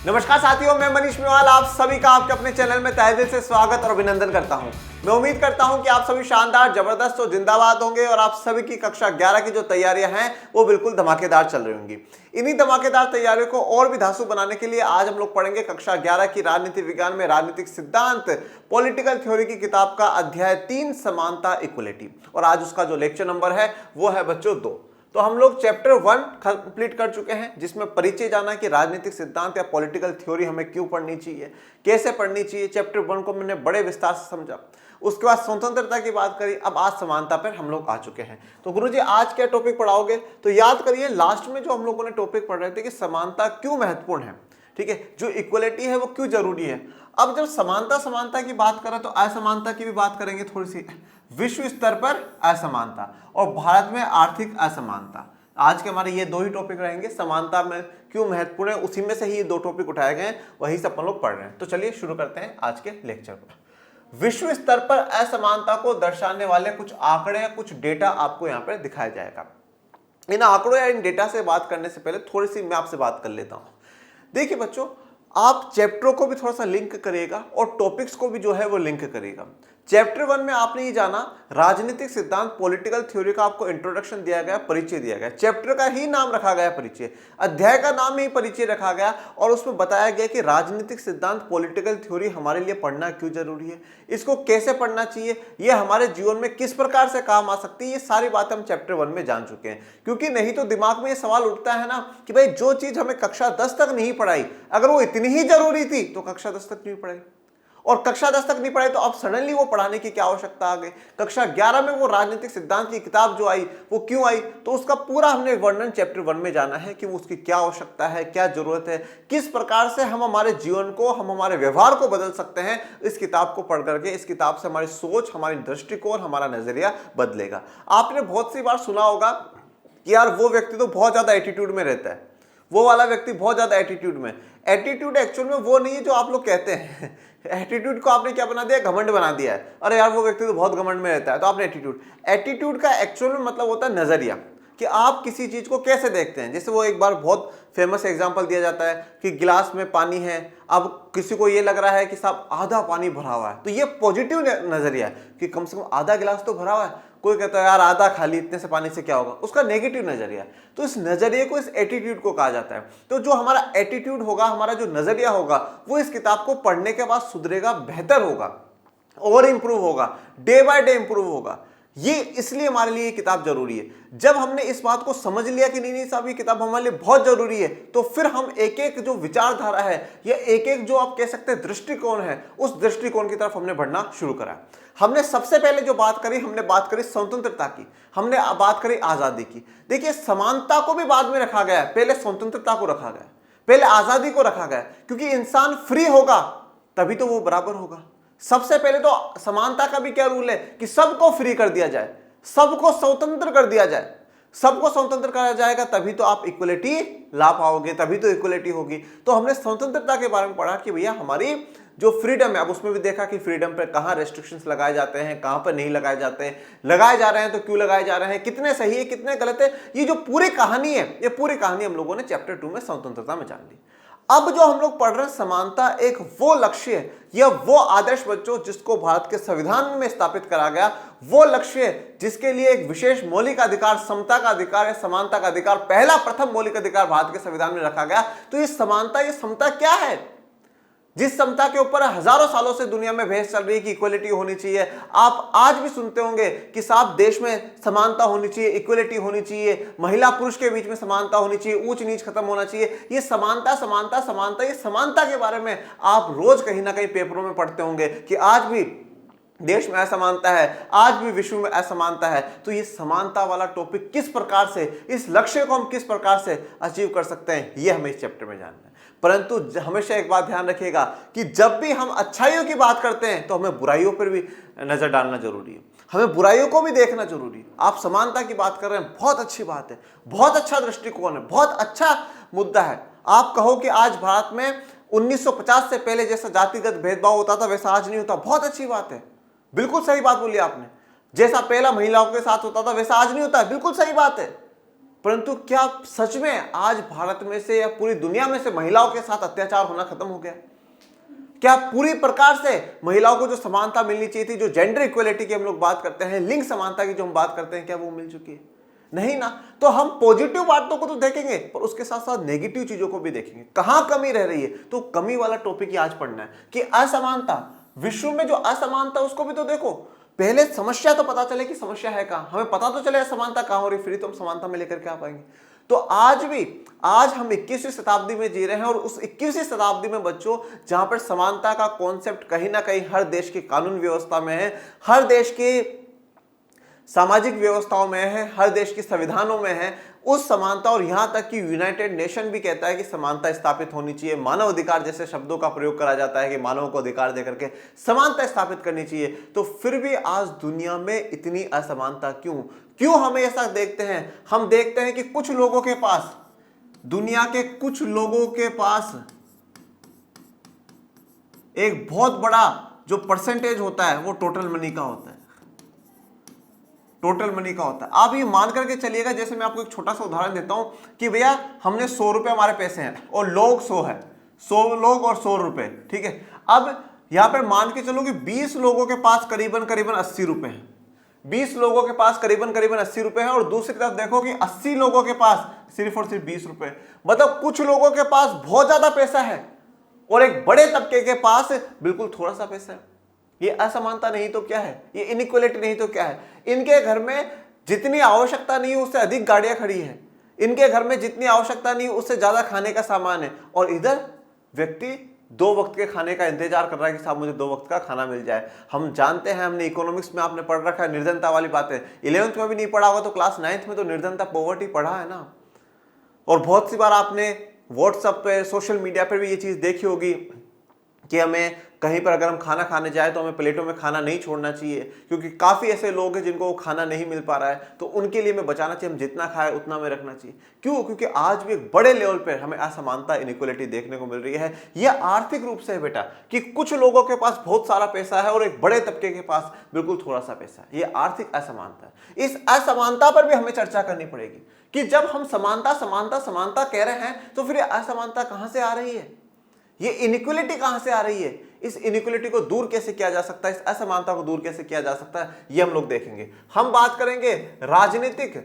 नमस्कार साथियों, मैं मनीष मेवाल आप सभी का आपके अपने चैनल में तहे दिल से स्वागत और अभिनंदन करता हूं। मैं उम्मीद करता हूं कि आप सभी शानदार, जबरदस्त और जिंदाबाद होंगे और आप सभी की कक्षा 11 की जो तैयारियां हैं वो बिल्कुल धमाकेदार चल रही होंगी। इन्हीं धमाकेदार तैयारियों को और भी धांसू बनाने के लिए आज हम लोग पढ़ेंगे कक्षा 11 की राजनीति विज्ञान में राजनीतिक सिद्धांत पॉलिटिकल थ्योरी की किताब का अध्याय 3 समानता इक्वलिटी। और आज उसका जो लेक्चर नंबर है वो है बच्चों 2। तो हम लोग चैप्टर 1 कंप्लीट कर चुके हैं, जिसमें परिचय जाना कि राजनीतिक सिद्धांत या पॉलिटिकल थ्योरी हमें क्यों पढ़नी चाहिए, कैसे पढ़नी चाहिए। चैप्टर 1 को मैंने बड़े विस्तार से समझा। उसके बाद स्वतंत्रता की बात करी, अब आज समानता पर हम लोग आ चुके हैं। तो गुरुजी आज क्या टॉपिक पढ़ाओगे? तो याद करिए लास्ट में जो हम लोगों ने टॉपिक पढ़ रहे थे कि समानता क्यों महत्वपूर्ण है, ठीक है, जो इक्वलिटी है वो क्यों जरूरी है। अब जब समानता की बात करें तो असमानता की भी बात करेंगे थोड़ी सी। विश्व स्तर पर असमानता और भारत में आर्थिक असमानता, आज के हमारे ये 2 ही टॉपिक रहेंगे। समानता में क्यों महत्वपूर्ण है, उसी में से ही ये 2 टॉपिक उठाए गए हैं, वही सब हम लोग पढ़ रहे हैं। तो चलिए शुरू करते हैं आज के लेक्चर पर। विश्व स्तर पर असमानता को दर्शाने वाले कुछ आंकड़े या कुछ डेटा आपको यहाँ पर दिखाया जाएगा। इन आंकड़ों या इन डेटा से बात करने से पहले थोड़ी सी मैं आपसे बात कर लेता हूँ। देखिए बच्चों, आप चैप्टरों को भी थोड़ा सा लिंक करिएगा और टॉपिक्स को भी जो है वो लिंक करिएगा। चैप्टर 1 में आपने ये जाना राजनीतिक सिद्धांत पॉलिटिकल थ्योरी का, आपको इंट्रोडक्शन दिया गया, परिचय दिया गया। चैप्टर का ही नाम रखा गया परिचय, अध्याय का नाम ही परिचय रखा गया और उसमें बताया गया कि राजनीतिक सिद्धांत पॉलिटिकल थ्योरी हमारे लिए पढ़ना क्यों जरूरी है, इसको कैसे पढ़ना चाहिए, ये हमारे जीवन में किस प्रकार से काम आ सकती है। ये सारी बातें हम चैप्टर 1 में जान चुके हैं। क्योंकि नहीं तो दिमाग में ये सवाल उठता है ना कि भाई जो चीज हमें कक्षा 10 तक नहीं पढ़ाई, अगर वो इतनी ही जरूरी थी तो कक्षा 10 तक नहीं पढ़ाई, और कक्षा 10 तक नहीं पढ़ाई तो अब सडनली वो पढ़ाने की क्या आवश्यकता आ गई। कक्षा 11 में वो राजनीतिक सिद्धांत की किताब जो आई वो क्यों आई, तो उसका पूरा हमने वर्णन चैप्टर 1 में जाना है कि वो उसकी क्या आवश्यकता है, क्या जरूरत है, किस प्रकार से हम हमारे जीवन को, हम हमारे व्यवहार को बदल सकते हैं। इस किताब को पढ़ करके, इस किताब से हमारी सोच, हमारी दृष्टिकोण, हमारा नजरिया बदलेगा। आपने बहुत सी बार सुना होगा कि यार वो व्यक्ति तो बहुत ज्यादा एटीट्यूड में रहता है, वो वाला व्यक्ति बहुत ज्यादा एटीट्यूड में। एटीट्यूड एक्चुअल में वो नहीं है जो आप लोग कहते हैं। एटीट्यूड को आपने क्या बना दिया, घमंड बना दिया है। अरे यार वो व्यक्ति तो बहुत घमंड में रहता है, तो आपने एटीट्यूड का एक्चुअल में मतलब होता है नजरिया, कि आप किसी चीज को कैसे देखते हैं। जैसे वो एक बार बहुत फेमस एग्जांपल दिया जाता है कि गिलास में पानी है, अब किसी को ये लग रहा है कि साहब आधा पानी भरा हुआ है, तो ये पॉजिटिव नजरिया है कि कम से कम आधा गिलास तो भरा हुआ है। कोई कहता है यार आधा खाली, इतने से पानी से क्या होगा, उसका नेगेटिव नजरिया है। तो इस नजरिए को, इस एटीट्यूड को कहा जाता है। तो जो हमारा एटीट्यूड होगा, हमारा जो नजरिया होगा, वो इस किताब को पढ़ने के बाद सुधरेगा, बेहतर होगा और इंप्रूव होगा, डे बाय डे इंप्रूव होगा। ये इसलिए हमारे लिए ये किताब जरूरी है। जब हमने इस बात को समझ लिया कि नहीं साहब ये किताब हमारे लिए बहुत जरूरी है, तो फिर हम एक एक जो विचारधारा है या एक एक जो आप कह सकते हैं दृष्टिकोण है, उस दृष्टिकोण की तरफ हमने बढ़ना शुरू करा। हमने सबसे पहले जो बात करी, हमने बात करी स्वतंत्रता की, हमने बात करी आजादी की। देखिए समानता को भी बाद में रखा गया है, पहले स्वतंत्रता को रखा गया, पहले आजादी को रखा गया, क्योंकि इंसान फ्री होगा तभी तो वो बराबर होगा। सबसे पहले तो समानता का भी क्या रूल है कि सबको फ्री कर दिया जाए, सबको स्वतंत्र कर दिया जाए। सबको स्वतंत्र करा जाएगा तभी तो आप इक्वलिटी ला पाओगे, तभी तो इक्वलिटी होगी। तो हमने स्वतंत्रता के बारे में पढ़ा कि भैया हमारी जो फ्रीडम है, अब उसमें भी देखा कि फ्रीडम पर कहां रेस्ट्रिक्शंस लगाए जाते हैं, कहां पर नहीं लगाए जाते हैं, लगाए जा रहे हैं तो क्यों लगाए जा रहे हैं, कितने सही है कितने गलत है। ये जो पूरी कहानी है, ये पूरी कहानी हम लोगों ने चैप्टर 2 में स्वतंत्रता में जान ली। अब जो हम लोग पढ़ रहे हैं समानता, एक वो लक्ष्य है या वो आदर्श बच्चों जिसको भारत के संविधान में स्थापित करा गया, वो लक्ष्य है जिसके लिए एक विशेष मौलिक अधिकार, समता का अधिकार या समानता का अधिकार, पहला प्रथम मौलिक अधिकार भारत के संविधान में रखा गया। तो ये समानता, ये समता क्या है, जिस समता के ऊपर हजारों सालों से दुनिया में बहस चल रही है कि इक्वलिटी होनी चाहिए। आप आज भी सुनते होंगे कि साहब देश में समानता होनी चाहिए, इक्वलिटी होनी चाहिए, महिला पुरुष के बीच में समानता होनी चाहिए, ऊंच नीच खत्म होना चाहिए। ये समानता समानता समानता, ये समानता के बारे में आप रोज कहीं ना कहीं पेपरों में पढ़ते होंगे कि आज भी देश में असमानता है, आज भी विश्व में असमानता है। तो ये समानता वाला टॉपिक किस प्रकार से, इस लक्ष्य को हम किस प्रकार से अचीव कर सकते हैं, ये हमें इस चैप्टर में जानना है। परंतु हमेशा एक बात ध्यान रखिएगा कि जब भी हम अच्छाइयों की बात करते हैं तो हमें बुराइयों पर भी नजर डालना जरूरी है, हमें बुराइयों को भी देखना जरूरी है। आप समानता की बात कर रहे हैं, बहुत अच्छी बात है, बहुत अच्छा दृष्टिकोण है, बहुत अच्छा मुद्दा है। आप कहो कि आज भारत में 1950 से पहले जैसा जातिगत भेदभाव होता था वैसा आज नहीं होता, बहुत अच्छी बात है, बिल्कुल सही बात बोली आपने। जैसा पहला महिलाओं के साथ होता था वैसा आज नहीं होता है, बिल्कुल सही बात है। परंतु क्या सच में आज भारत में से या पूरी दुनिया में से महिलाओं के साथ अत्याचार होना खत्म हो गया? क्या पूरी प्रकार से महिलाओं को जो समानता मिलनी चाहिए थी, जो जेंडर इक्वलिटी की हम लोग बात करते हैं, लिंग समानता की जो हम बात करते हैं, क्या वो मिल चुकी है? नहीं ना। तो हम पॉजिटिव बातों को तो देखेंगे पर उसके साथ साथ नेगेटिव चीजों को भी देखेंगे, कहां कमी रह रही है। तो कमी वाला टॉपिक ही आज पढ़ना है कि असमानता, विश्व में जो असमानता उसको भी तो देखो। पहले समस्या तो पता चले कि समस्या है कहां, हमें पता तो चले असमानता कहां हो रही, फिर तो हम समानता में लेकर के आ पाएंगे। तो आज हम 21वीं शताब्दी में जी रहे हैं और उस 21वीं शताब्दी में बच्चों, जहां पर समानता का कॉन्सेप्ट कहीं ना कहीं हर देश की कानून व्यवस्था में है, हर देश की सामाजिक व्यवस्थाओं में है, हर देश की संविधानों में है, उस समानता, और यहां तक कि यूनाइटेड नेशन भी कहता है कि समानता स्थापित होनी चाहिए। मानव अधिकार जैसे शब्दों का प्रयोग करा जाता है कि मानव को अधिकार देकर के समानता स्थापित करनी चाहिए। तो फिर भी आज दुनिया में इतनी असमानता क्यों हमें ऐसा देखते हैं? हम देखते हैं कि कुछ लोगों के पास, दुनिया के कुछ लोगों के पास एक बहुत बड़ा जो परसेंटेज होता है वो टोटल मनी का होता है, टोटल मनी का होता है। आप ये मान करके चलिएगा, जैसे मैं आपको एक छोटा सा उदाहरण देता हूं कि भैया हमने 100 रुपए हमारे पैसे हैं और लोग 100 है, 100 लोग और 100 रुपए, ठीक है। अब यहां पर मान के चलो कि 20 लोगों के पास करीबन 80 रुपए हैं, 20 लोगों के पास करीबन 80 रुपए हैं, और दूसरी तरफ देखो कि 80 लोगों के पास सिर्फ और सिर्फ 20 रुपए। मतलब कुछ लोगों के पास बहुत ज्यादा पैसा है और एक बड़े तबके के पास बिल्कुल थोड़ा सा पैसा है। ये असमानता नहीं तो क्या है? ये इनइक्वालिटी नहीं तो क्या है? इनके घर में जितनी आवश्यकता नहीं है उससे अधिक गाड़ियां खड़ी है, इनके घर में जितनी आवश्यकता नहीं है उससे ज्यादा खाने का सामान है, और इधर व्यक्ति 2 वक्त के खाने का इंतजार कर रहा है कि साहब मुझे 2 वक्त का खाना मिल जाए। हम जानते हैं, हमने इकोनॉमिक्स में आपने पढ़ रखा है निर्धनता वाली बातें, 11th में भी नहीं पढ़ा होगा तो क्लास 9th में तो निर्धनता, पॉवर्टी पढ़ा है ना। और बहुत सी बार आपने व्हाट्सएप पे, सोशल मीडिया पर भी ये चीज देखी होगी कि हमें कहीं पर अगर हम खाना खाने जाए तो हमें प्लेटों में खाना नहीं छोड़ना चाहिए, क्योंकि काफी ऐसे लोग हैं जिनको खाना नहीं मिल पा रहा है, तो उनके लिए हमें बचाना चाहिए, हम जितना खाए उतना में रखना चाहिए। क्यों? क्योंकि आज भी एक बड़े लेवल पर हमें असमानता, इनइक्वालिटी देखने को मिल रही है। यह आर्थिक रूप से है बेटा, कि कुछ लोगों के पास बहुत सारा पैसा है और एक बड़े तबके के पास बिल्कुल थोड़ा सा पैसा है। यह आर्थिक असमानता है। इस असमानता पर भी हमें चर्चा करनी पड़ेगी कि जब हम समानता समानता समानता कह रहे हैं तो फिर असमानता कहां से आ रही है, ये इनइक्वालिटी कहां से आ रही है, इस इनइक्वालिटी को दूर कैसे किया जा सकता है, इस असमानता को दूर कैसे किया जा सकता है, ये हम लोग देखेंगे। हम बात करेंगे राजनीतिक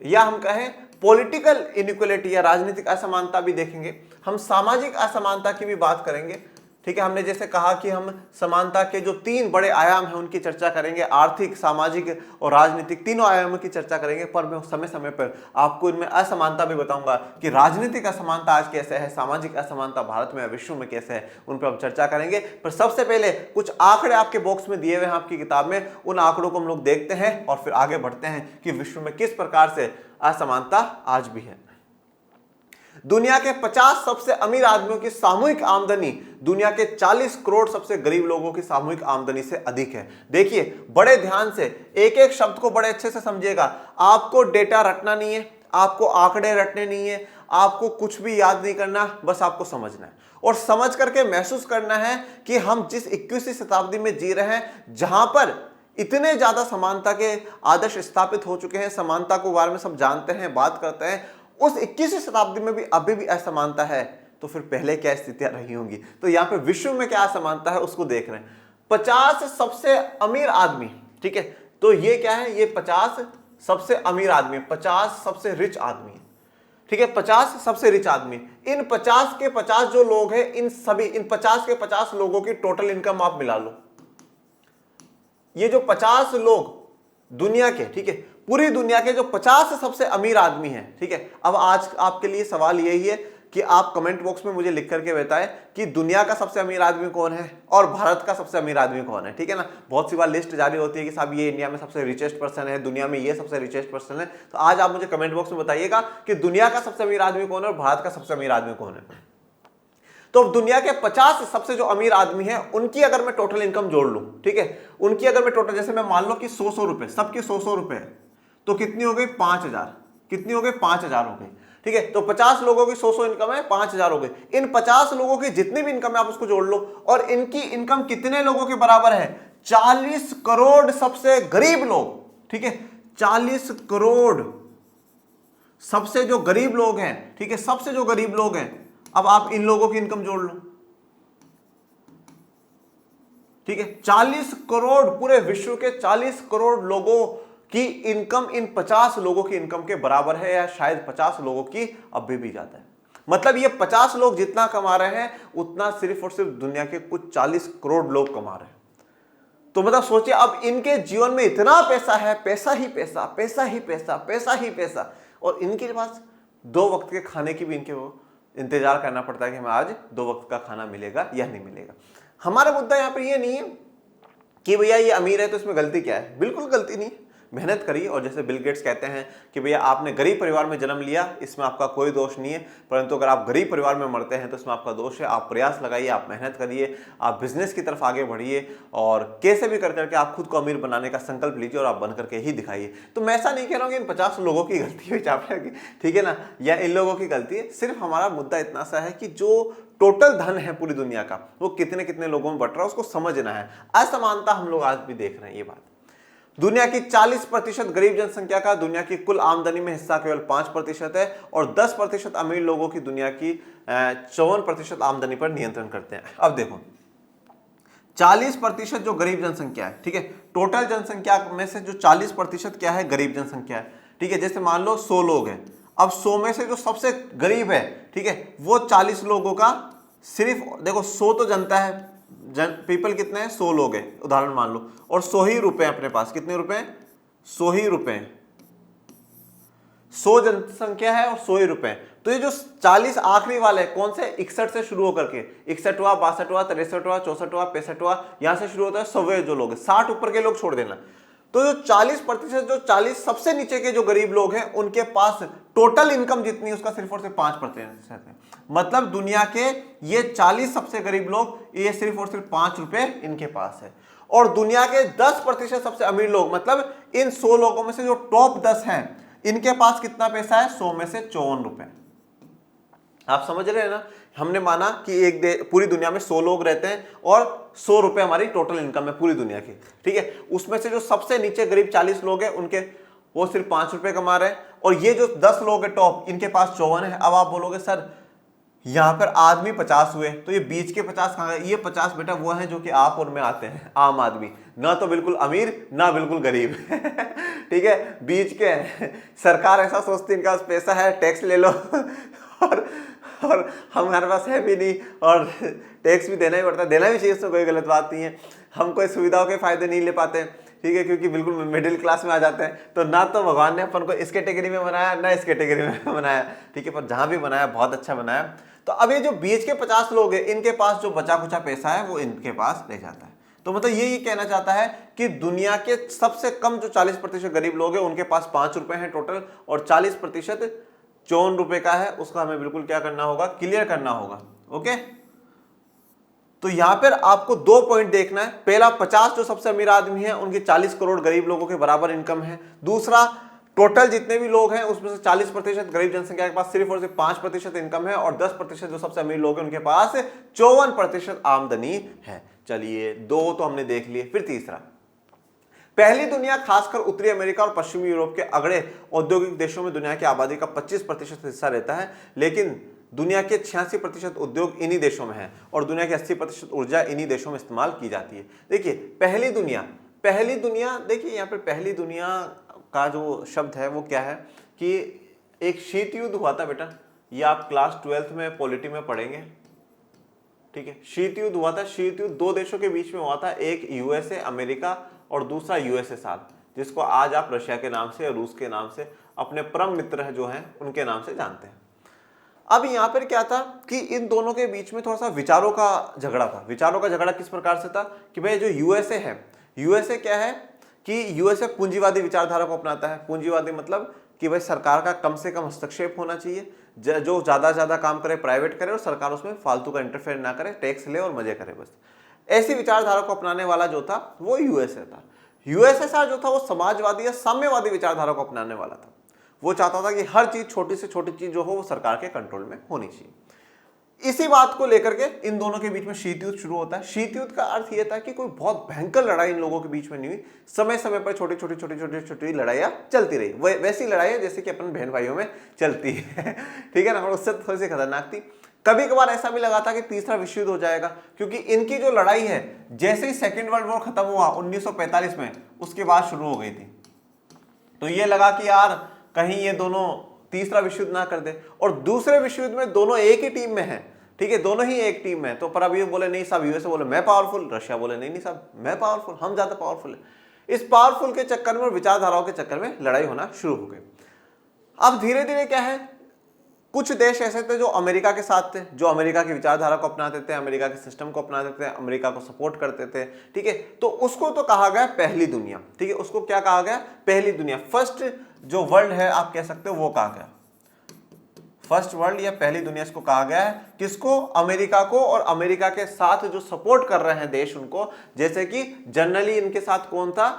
या हम कहें पॉलिटिकल इनइक्वालिटी या राजनीतिक असमानता भी देखेंगे। हम सामाजिक असमानता की भी बात करेंगे, ठीक है। हमने जैसे कहा कि हम समानता के जो 3 बड़े आयाम हैं उनकी चर्चा करेंगे, आर्थिक, सामाजिक और राजनीतिक, तीनों आयामों की चर्चा करेंगे। पर मैं समय समय पर आपको इनमें असमानता भी बताऊंगा कि राजनीतिक असमानता आज कैसे है, सामाजिक असमानता भारत में, विश्व में कैसे है, उन पर हम चर्चा करेंगे। पर सबसे पहले कुछ आंकड़े आपके बॉक्स में दिए हुए हैं आपकी किताब में, उन आंकड़ों को हम लोग देखते हैं और फिर आगे बढ़ते हैं कि विश्व में किस प्रकार से असमानता आज भी है। दुनिया के 50 सबसे अमीर आदमियों की सामूहिक आमदनी दुनिया के 40 करोड़ सबसे गरीब लोगों की सामूहिक आमदनी से अधिक है। देखिए बड़े ध्यान से एक एक शब्द को बड़े अच्छे से समझिएगा। आपको डेटा रटना नहीं है, आपको आंकड़े रटने नहीं है, आपको कुछ भी याद नहीं करना, बस आपको समझना है और समझ करके महसूस करना है कि हम जिस 21वीं शताब्दी में जी रहे हैं, जहां पर इतने ज्यादा समानता के आदर्श स्थापित हो चुके हैं, समानता को बारे में सब जानते हैं, बात करते हैं, उस 21वीं शताब्दी में भी अभी भी असमानता है, तो फिर पहले क्या स्थितियां रही होंगी। तो यहां पे विश्व में क्या असमानता है उसको देख रहे हैं। 50 सबसे अमीर आदमी, ठीक है, तो ये क्या है, ये 50 सबसे अमीर आदमी, 50 सबसे रिच आदमी, ठीक है, 50 सबसे रिच आदमी। इन 50 के 50 जो लोग हैं, इन 50 के 50 लोगों की टोटल इनकम आप मिला लो। ये जो 50 लोग दुनिया के, ठीक है, पूरी दुनिया के जो 50 सबसे अमीर आदमी हैं, ठीक है। अब आज आपके लिए सवाल यही है कि आप कमेंट बॉक्स में मुझे लिख करके बताएं कि दुनिया का सबसे अमीर आदमी कौन है और भारत का सबसे अमीर आदमी कौन है, ठीक है ना। बहुत सी बार लिस्ट जारी होती है कि साहब ये इंडिया में सबसे रिचेस्ट पर्सन है, दुनिया में ये सबसे रिचेस्ट पर्सन है। तो आज आप मुझे कमेंट बॉक्स में बताइएगा कि दुनिया का सबसे अमीर आदमी कौन है और भारत का सबसे अमीर आदमी कौन है। तो दुनिया के 50 सबसे जो अमीर आदमी हैं उनकी अगर मैं टोटल इनकम जोड़ लूं, ठीक है, उनकी अगर मैं टोटल, जैसे मैं मान लो कि 100 रुपए, सबके 100 रुपए है, तो कितनी हो गई, 5000, कितनी हो गई, 5000 हो गई, ठीक है। तो 50 लोगों की 100 इनकम है, 5000 हो गई। इन 50 लोगों की जितनी भी इनकम है आप उसको जोड़ लो, और इनकी इनकम कितने लोगों के बराबर है, 40 करोड़ सबसे गरीब लोग, ठीक है, 40 करोड़ सबसे जो गरीब लोग हैं, ठीक है, सबसे जो गरीब लोग हैं, अब आप इन लोगों की इनकम जोड़ लो, ठीक है, 40 करोड़, पूरे विश्व के 40 करोड़ लोगों की इनकम इन 50 लोगों की इनकम के बराबर है, या शायद 50 लोगों की अब भी ज्यादा है। मतलब ये 50 लोग जितना कमा रहे हैं उतना सिर्फ और सिर्फ दुनिया के कुछ 40 करोड़ लोग कमा रहे हैं। तो मतलब सोचिए, अब इनके जीवन में इतना पैसा है, पैसा ही पैसा, पैसा ही पैसा, पैसा ही पैसा, और इनके पास 2 वक्त के खाने की भी इनके वो इंतजार करना पड़ता है कि हमें आज 2 वक्त का खाना मिलेगा या नहीं मिलेगा। हमारा मुद्दा यहां पर ये नहीं है कि भैया ये अमीर है तो इसमें गलती क्या है, बिल्कुल गलती नहीं है, मेहनत करिए। और जैसे बिल गेट्स कहते हैं कि भैया आपने गरीब परिवार में जन्म लिया, इसमें आपका कोई दोष नहीं है, परंतु अगर आप गरीब परिवार में मरते हैं तो इसमें आपका दोष है। आप प्रयास लगाइए, आप मेहनत करिए, आप बिजनेस की तरफ आगे बढ़िए, और कैसे भी कर करके आप खुद को अमीर बनाने का संकल्प लीजिए और आप बन करके ही दिखाइए। तो मैं ऐसा नहीं कह रहा हूँ कि इन 50 लोगों की गलती है चापड़ा की, ठीक है ना, या इन लोगों की गलती है। सिर्फ हमारा मुद्दा इतना सा है कि जो टोटल धन है पूरी दुनिया का वो कितने कितने लोगों में बट रहा है, उसको समझना है। असमानता हम लोग आज भी देख रहे हैं। ये बात, दुनिया की 40% गरीब जनसंख्या का दुनिया की कुल आमदनी में हिस्सा केवल 5% है, और 10% अमीर लोगों की दुनिया की 54% आमदनी पर नियंत्रण करते हैं। अब देखो, 40% जो गरीब जनसंख्या है, ठीक है, टोटल जनसंख्या में से जो 40% क्या है, गरीब जनसंख्या है, ठीक है। जैसे मान लो 100 लोग हैं, अब 100 में से जो सबसे गरीब है, ठीक है, वो 40 लोगों का सिर्फ, देखो 100 तो जनता है, पीपल कितने हैं, 100 लोग हैं उदाहरण मान लो, और 100 ही रुपए अपने पास, कितने रुपए, 100 ही रुपए, 100 जनसंख्या है और 100 ही रुपए। तो ये जो 40 आखिरी वाले कौन से, 61 से शुरू होकर के 61वां, 62वां, 63वां, 64वां, 65वां, यहां से शुरू होता है 100वें जो लोग, 60 ऊपर के लोग छोड़ देना। तो जो 40%, जो 40 सबसे नीचे के जो गरीब लोग हैं, उनके पास टोटल इनकम जितनी है उसका सिर्फ और सिर्फ 5% है। मतलब दुनिया के ये 40 सबसे गरीब लोग, ये सिर्फ और सिर्फ 5 रुपए इनके पास है। और दुनिया के 10% सबसे अमीर लोग, मतलब इन 100 लोगों में से जो टॉप 10 हैं, इनके पास कितना पैसा है, 100 में से 54 रुपए। आप समझ रहे हैं ना, हमने माना कि पूरी दुनिया में 100 लोग रहते हैं और 100 रुपए हमारी टोटल इनकम है पूरी दुनिया की, ठीक है। उसमें से जो सबसे नीचे गरीब 40 लोग हैं, उनके वो सिर्फ 5 रुपए कमा रहे हैं, और ये जो 10 लोग हैं टॉप, इनके पास 54 है। अब आप बोलोगे सर यहां पर आदमी 50 हुए, तो ये बीच के 50 कहां गए? ये 50 बेटा वो हैं जो कि आप और मैं आते हैं, आम आदमी, ना तो बिल्कुल अमीर ना बिल्कुल गरीब ठीक है, बीच के हैं। सरकार ऐसा सोचती है इनका पास पैसा है, टैक्स ले लो और हमारे पास है भी नहीं, और टैक्स भी देना ही पड़ता है, देना भी चाहिए, इसमें कोई गलत बात नहीं है। हम कोई सुविधाओं के फायदे नहीं ले पाते, ठीक है, क्योंकि बिल्कुल मिडिल क्लास में आ जाते हैं। तो ना तो भगवान ने अपन को इस कैटेगरी में बनाया, ना इस कैटेगरी में बनाया, ठीक है, पर जहां भी बनाया बहुत अच्छा बनाया। तो अब ये जो बीच के 50 लोग हैं, इनके पास जो बचा कुचा पैसा है वो इनके पास रह जाता है। तो मतलब ये कहना चाहता है कि दुनिया के सबसे कम जो 40% गरीब लोग हैं, उनके पास 5 रुपए हैं टोटल, और 40% 54 रुपए का है, उसका हमें बिल्कुल क्या करना होगा, क्लियर करना होगा। ओके, तो यहां पर आपको 2 पॉइंट देखना है। पहला, 50 जो सबसे अमीर आदमी है उनकी 40 करोड़ गरीब लोगों के बराबर इनकम है। दूसरा, टोटल जितने भी लोग हैं उसमें से 40% गरीब जनसंख्या के पास सिर्फ और सिर्फ 5% इनकम है, और 10% जो सबसे अमीर लोग हैं उनके पास 54% आमदनी है। चलिए, 2 तो हमने देख लिए। फिर तीसरा, पहली दुनिया खासकर उत्तरी अमेरिका और पश्चिमी यूरोप के अगड़े औद्योगिक देशों में दुनिया की आबादी का 25% हिस्सा रहता है, लेकिन दुनिया के 86% उद्योग इन्हीं देशों में है, और दुनिया की 80% ऊर्जा इन्हीं देशों में इस्तेमाल की जाती है। देखिए, पहली दुनिया, देखिए यहाँ पर पहली दुनिया का जो शब्द है वो क्या है कि एक शीत युद्ध हुआ था बेटा, ये आप क्लास 12th में पॉलिटी में पढ़ेंगे, ठीक है। शीत युद्ध हुआ था। शीत युद्ध 2 देशों के बीच में हुआ था, एक यूएसए अमेरिका और दूसरा यूएसएसआर, जिसको आज आप रशिया के नाम से और रूस के नाम से, अपने परम मित्र जो हैं उनके नाम से जानते हैं। अब यहाँ पर क्या था कि इन दोनों के बीच में थोड़ा सा विचारों का झगड़ा था। विचारों का झगड़ा किस प्रकार से था कि भाई जो यूएसए है, यूएसए क्या है कि यूएसए पूंजीवादी विचारधारा को अपनाता है। पूंजीवादी मतलब कि भाई सरकार का कम से कम हस्तक्षेप होना चाहिए, जो ज्यादा काम करे प्राइवेट करे, और सरकार उसमें फालतू का इंटरफेयर ना करे, टैक्स ले और मजे करे, बस। ऐसी विचारधारा को अपनाने वाला जो था वो यूएसए था। यूएसएसआर जो था वो समाजवादी या साम्यवादी विचारधारा को अपनाने वाला था। वो चाहता था कि हर चीज, छोटी से छोटी चीज जो हो वो सरकार के कंट्रोल में होनी चाहिए। इसी बात को लेकर के इन दोनों के बीच में शीत युद्ध शुरू होता है। शीत युद्ध का अर्थ यह था कि कोई बहुत भयंकर लड़ाई इन लोगों के बीच में नहीं हुई, समय समय पर छोटी छोटी छोटी छोटी छोटी लड़ाइयां चलती रही। वैसी लड़ाई जैसे कि अपन बहन भाइयों में चलती है, ठीक है ना, और उससे थोड़ी सी खतरनाक थी। कभी कभार ऐसा भी लगा था कि तीसरा विश्व युद्ध हो जाएगा, क्योंकि इनकी जो लड़ाई है जैसे ही सेकेंड वर्ल्ड वॉर खत्म हुआ 1945 में, उसके बाद शुरू हो गई थी। तो ये लगा कि यार कहीं ये दोनों तीसरा विश्व युद्ध ना कर दे। और दूसरे विश्व युद्ध में दोनों एक ही टीम में हैं, ठीक है, दोनों ही एक टीम में। तो पर अब ये बोले नहीं साहब, यूएसए बोले मैं पावरफुल, रशिया बोले नहीं नहीं साहब मैं पावरफुल, हम ज्यादा पावरफुल है। इस पावरफुल के चक्कर में और विचारधाराओं के चक्कर में लड़ाई होना शुरू हो गई। अब धीरे धीरे क्या है, कुछ देश ऐसे थे जो अमेरिका के साथ थे, जो अमेरिका की विचारधारा को अपनाते थे, अमेरिका के सिस्टम को अपनाते थे, अमेरिका को सपोर्ट करते थे, ठीक है। तो उसको तो कहा गया पहली दुनिया, ठीक है, उसको क्या कहा गया, पहली दुनिया, फर्स्ट जो वर्ल्ड है आप कह सकते हो वो कहा गया, फर्स्ट वर्ल्ड या पहली दुनिया इसको कहा गया है। किसको, अमेरिका को, और अमेरिका के साथ जो सपोर्ट कर रहे हैं देश उनको, जैसे कि जनरली इनके साथ कौन था,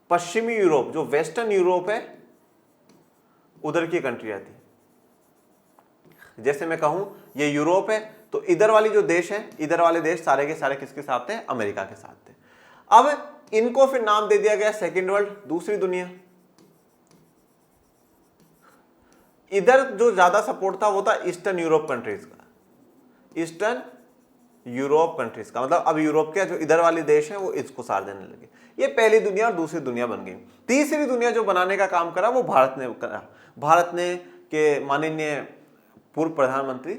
पश्चिमी यूरोप, जो वेस्टर्न यूरोप है उधर की कंट्रियां थी। जैसे मैं कहूं ये यूरोप है, तो इधर वाली जो देश है, इधर वाले देश सारे के सारे किसके साथ थे, अमेरिका के साथ थे। अब इनको फिर नाम दे दिया गया सेकेंड वर्ल्ड, दूसरी दुनिया। इधर जो ज्यादा सपोर्ट था वो था ईस्टर्न यूरोप कंट्रीज का, ईस्टर्न यूरोप कंट्रीज का, मतलब अब यूरोप के जो इधर वाले देश हैं वो इसको साथ देने लगे। ये पहली दुनिया और दूसरी दुनिया बन गई। तीसरी दुनिया जो बनाने का काम करा वो भारत ने करा। भारत ने के माननीय पूर्व प्रधानमंत्री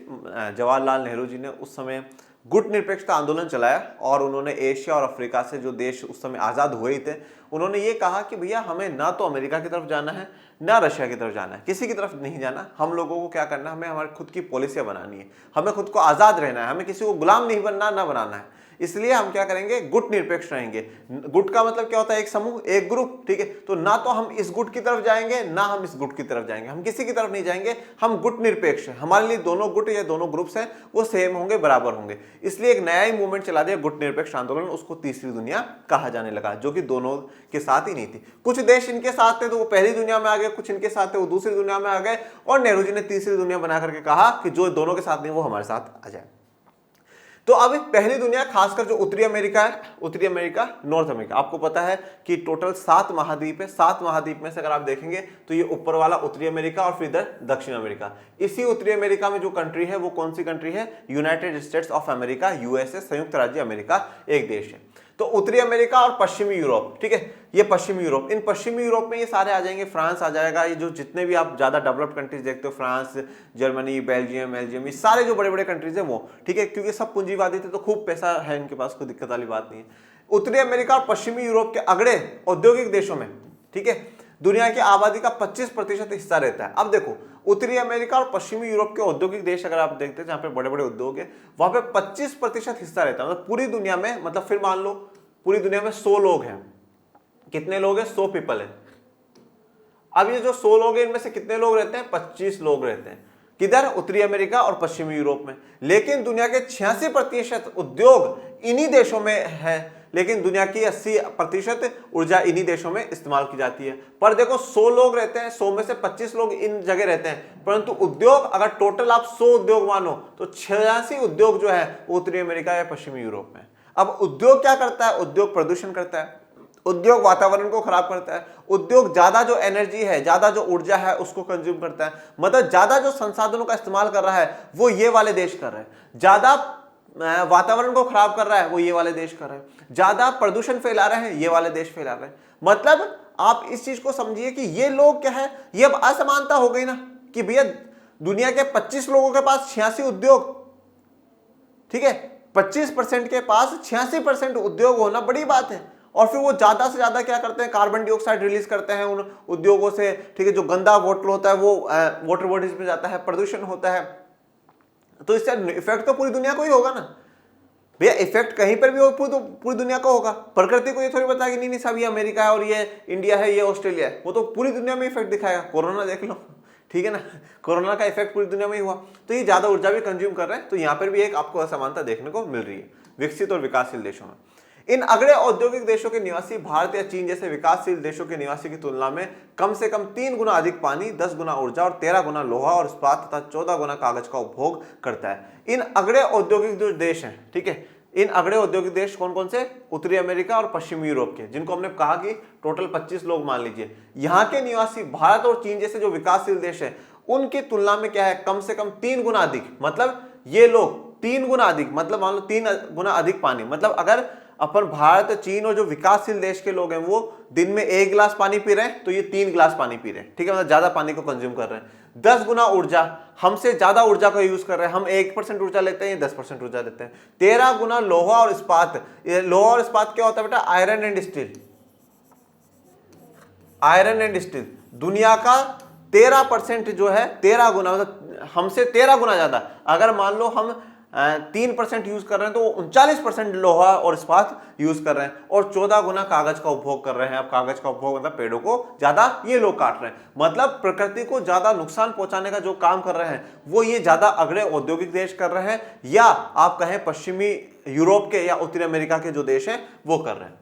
जवाहरलाल नेहरू जी ने उस समय गुटनिरपेक्षता आंदोलन चलाया, और उन्होंने एशिया और अफ्रीका से जो देश उस समय आज़ाद हुए थे, उन्होंने ये कहा कि भैया हमें ना तो अमेरिका की तरफ जाना है ना रशिया की तरफ जाना है, किसी की तरफ नहीं जाना। हम लोगों को क्या करना है, हमें हमारी खुद की पॉलिसियां बनानी है, हमें खुद को आज़ाद रहना है, हमें किसी को गुलाम नहीं बनना ना बनाना है। इसलिए हम क्या करेंगे, गुट निरपेक्ष रहेंगे। गुट का मतलब क्या होता है, एक समूह, एक ग्रुप, ठीक है। तो ना तो हम इस गुट की तरफ जाएंगे ना हम इस गुट की तरफ जाएंगे, हम किसी की तरफ नहीं जाएंगे, हम गुट निरपेक्ष हैं। हमारे लिए दोनों गुट या दोनों ग्रुप्स हैं वो सेम होंगे, बराबर होंगे। इसलिए एक नया ही मूवमेंट चला दिया, गुट निरपेक्ष आंदोलन, उसको तीसरी दुनिया कहा जाने लगा, जो कि दोनों के साथ ही नहीं थी। कुछ देश इनके साथ थे तो वो पहली दुनिया में आ गए, कुछ इनके साथ थे वो दूसरी दुनिया में आ गए, और नेहरू जी ने तीसरी दुनिया बना करके कहा कि जो दोनों के साथ नहीं वो हमारे साथ आ जाए। तो अब पहली दुनिया खासकर जो उत्तरी अमेरिका है, उत्तरी अमेरिका, नॉर्थ अमेरिका, आपको पता है कि टोटल 7 महाद्वीप है। 7 महाद्वीप में से अगर आप देखेंगे तो ये ऊपर वाला उत्तरी अमेरिका और फिर इधर दक्षिण अमेरिका। इसी उत्तरी अमेरिका में जो कंट्री है वो कौन सी कंट्री है, United states of America, USA, संयुक्त राज्य अमेरिका एक देश है। तो उत्तरी अमेरिका और पश्चिमी यूरोप, ठीक है, ये पश्चिमी यूरोप, इन पश्चिमी यूरोप में ये सारे आ जाएंगे, फ्रांस आ जाएगा, ये जो जितने भी आप ज्यादा डेवलप्ड कंट्रीज देखते हो, फ्रांस, जर्मनी, बेल्जियम, ये सारे जो बड़े बड़े कंट्रीज है वो, ठीक है, क्योंकि सब पूंजीवादी थे तो खूब पैसा है इनके पास, कोई दिक्कत वाली बात नहीं है। उत्तरी अमेरिका और पश्चिमी यूरोप के अगड़े औद्योगिक देशों में, ठीक है, दुनिया की आबादी का 25% हिस्सा रहता है। अब देखो, उत्तरी अमेरिका और पश्चिमी यूरोप के औद्योगिक देश अगर आप देखते हैं जहां पे बड़े बड़े उद्योग है, वहां पे 25% हिस्सा रहता है। मतलब पूरी दुनिया में, मतलब फिर मान लो पूरी दुनिया में 100 लोग हैं, कितने लोग हैं, 100 पीपल है। अब ये जो 100 लोग हैं इनमें से कितने लोग रहते हैं, 25 लोग रहते हैं, किधर, उत्तरी अमेरिका और पश्चिमी यूरोप में। लेकिन दुनिया के 86% उद्योग इन्हीं देशों में है, लेकिन दुनिया की 80% ऊर्जा इन्हीं देशों में इस्तेमाल की जाती है। पर देखो 100 लोग रहते हैं, 100 में से 25 लोग इन जगह रहते हैं, परंतु उद्योग अगर टोटल आप 100 उद्योग मानो तो 86 उद्योग जो है उत्तरी अमेरिका या पश्चिमी यूरोप में। अब उद्योग क्या करता है, उद्योग प्रदूषण करता है, उद्योग वातावरण को खराब करता है, उद्योग ज्यादा जो एनर्जी है, ज्यादा जो ऊर्जा है उसको कंज्यूम करता है, मतलब ज्यादा जो संसाधनों का इस्तेमाल कर रहा है वो ये वाले देश कर रहे हैं, ज्यादा वातावरण को खराब कर रहा है वो ये वाले देश कर रहे हैं, ज्यादा प्रदूषण फैला रहे हैं ये वाले देश फैला रहे हैं। मतलब आप इस चीज को समझिए कि ये लोग क्या है, ये अब असमानता हो गई ना, कि भैया दुनिया के 25 लोगों के पास 86 उद्योग, ठीक है, 25% के पास 86% उद्योग होना बड़ी बात है। और फिर वो ज्यादा से ज्यादा क्या करते हैं, कार्बन डाइऑक्साइड रिलीज करते हैं उन उद्योगों से, ठीक है, जो गंदा वाटर होता है वो वाटर बॉडीज में जाता है, प्रदूषण होता है। तो इससे इफेक्ट तो पूरी दुनिया को ही होगा ना भैया, इफेक्ट कहीं पर भी हो पूरी दुनिया को होगा। प्रकृति को ये थोड़ी बताया कि नहीं साहब ये अमेरिका है और ये इंडिया है, ये ऑस्ट्रेलिया है, वो तो पूरी दुनिया में इफेक्ट दिखाएगा। कोरोना देख लो, ठीक है ना, कोरोना का इफेक्ट पूरी दुनिया में ही हुआ। तो ये ज्यादा ऊर्जा भी कंज्यूम कर रहे हैं, तो यहाँ पर भी एक आपको असमानता देखने को मिल रही है विकसित और विकासशील देशों में। इन अगड़े औद्योगिक देशों के निवासी भारत या चीन जैसे विकासशील देशों के निवासी की तुलना में कम से कम 3 गुना अधिक पानी, 10 गुना ऊर्जा और 13 गुना लोहा और इस्पात तथा 14 गुना कागज का उपभोग करता है। इन अगड़े औद्योगिक जो देश हैं, ठीक है, इन अगड़े औद्योगिक देश कौन कौन से? उत्तरी अमेरिका और पश्चिमी यूरोप के, जिनको हमने कहा कि टोटल 25 लोग मान लीजिए। यहां के निवासी भारत और चीन जैसे जो विकासशील देश है उनकी तुलना में क्या है? कम से कम 3 गुना अधिक, मतलब ये लोग 3 गुना अधिक, मतलब मान लो 3 गुना अधिक पानी। मतलब अगर अपन भारत, चीन और जो विकासशील देश के लोग हैं वो दिन में 1 गिलास पानी पी रहे हैं तो ये 3 गिलास पानी पी रहे हैं, ठीक है, मतलब ज्यादा पानी को कंज्यूम कर रहे हैं। 10 गुना ऊर्जा, हमसे ज्यादा ऊर्जा का यूज कर रहे हैं, हम 1% ऊर्जा लेते हैं, ये 10% ऊर्जा लेते हैं। 13 गुना लोहा और इस्पात। लोहा और इस्पात क्या होता है बेटा? Iron and steel. Iron and steel दुनिया का 13% जो है, 13 गुना, मतलब हमसे 13 गुना ज्यादा। अगर मान लो हम 3% यूज कर रहे हैं तो 39% लोहा और इस्पात यूज कर रहे हैं, और 14 गुना कागज का उपभोग कर रहे हैं। अब कागज का उपभोग मतलब पेड़ों को ज्यादा ये लोग काट रहे हैं, मतलब प्रकृति को ज्यादा नुकसान पहुंचाने का जो काम कर रहे हैं वो ये ज्यादा अगड़े औद्योगिक देश कर रहे हैं, या आप कहें पश्चिमी यूरोप के या उत्तरी अमेरिका के जो देश हैं वो कर रहे हैं।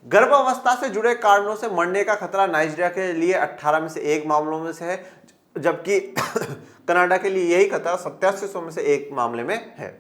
गर्भावस्था से जुड़े कारणों से मरने का खतरा नाइजीरिया के लिए 18 में से 1 मामलों में से है, जबकि कनाडा के लिए यही खतरा 8700 में से 1 मामले में है।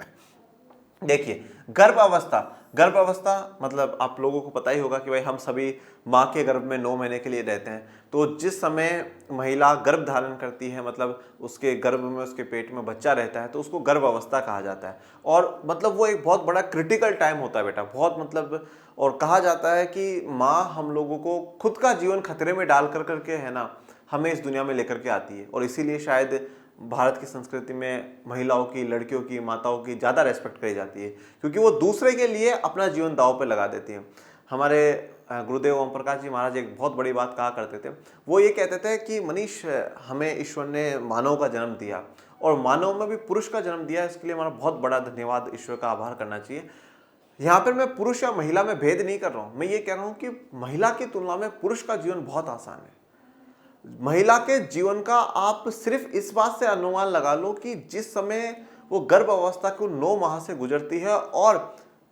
देखिए गर्भावस्था मतलब आप लोगों को पता ही होगा कि भाई हम सभी माँ के गर्भ में 9 महीने के लिए रहते हैं। तो जिस समय महिला गर्भ धारण करती है, मतलब उसके गर्भ में, उसके पेट में बच्चा रहता है, तो उसको गर्भावस्था कहा जाता है। और मतलब वो एक बहुत बड़ा क्रिटिकल टाइम होता है बेटा, बहुत मतलब। और कहा जाता है कि माँ हम लोगों को खुद का जीवन खतरे में डाल कर करके है ना हमें इस दुनिया में लेकर के आती है। और इसीलिए शायद भारत की संस्कृति में महिलाओं की, लड़कियों की, माताओं की ज़्यादा रेस्पेक्ट करी जाती है, क्योंकि वो दूसरे के लिए अपना जीवन दांव पे लगा देती हैं। हमारे गुरुदेव ओम प्रकाश जी महाराज एक बहुत बड़ी बात कहा करते थे। वो ये कहते थे कि मनीष, हमें ईश्वर ने मानव का जन्म दिया और मानव में भी पुरुष का जन्म दिया, इसके लिए हमारा बहुत बड़ा धन्यवाद, ईश्वर का आभार करना चाहिए। यहाँ पर मैं पुरुष या महिला में भेद नहीं कर रहा हूँ, मैं ये कह रहा हूँ कि महिला की तुलना में पुरुष का जीवन बहुत आसान है। महिला के जीवन का आप सिर्फ इस बात से अनुमान लगा लो कि जिस समय वो गर्भ अवस्था को 9 माह से गुजरती है और